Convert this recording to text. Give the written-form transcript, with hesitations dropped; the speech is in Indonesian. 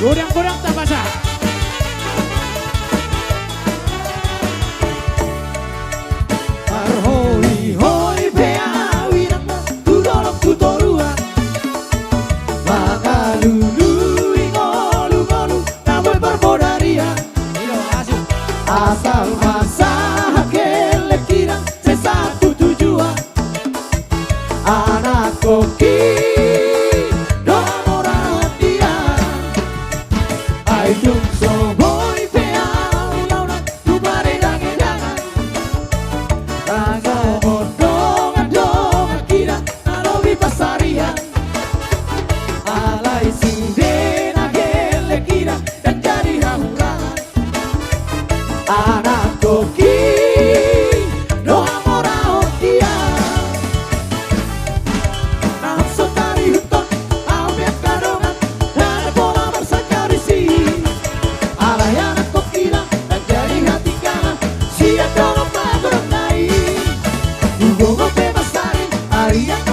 Kurang-kurang tak basah. Hoi hoi bea wirana tudolok tutoruan Magalulu ingolu golu namoy barbodaria asal masa hakele kira sesatu tujuan anak koki doa orang dia aidung sohoi bea launa tu bare dangan Raga odong kira nalobi pasarian alai sindena gele kira dan jadi hamuran anak koki doa morao dia nafsu tari huton ambiak kadongan dan bola bersakarisi alai anak kokila dan jadi hati kanan siap dorong pagorong naik Gongo bebas hari yang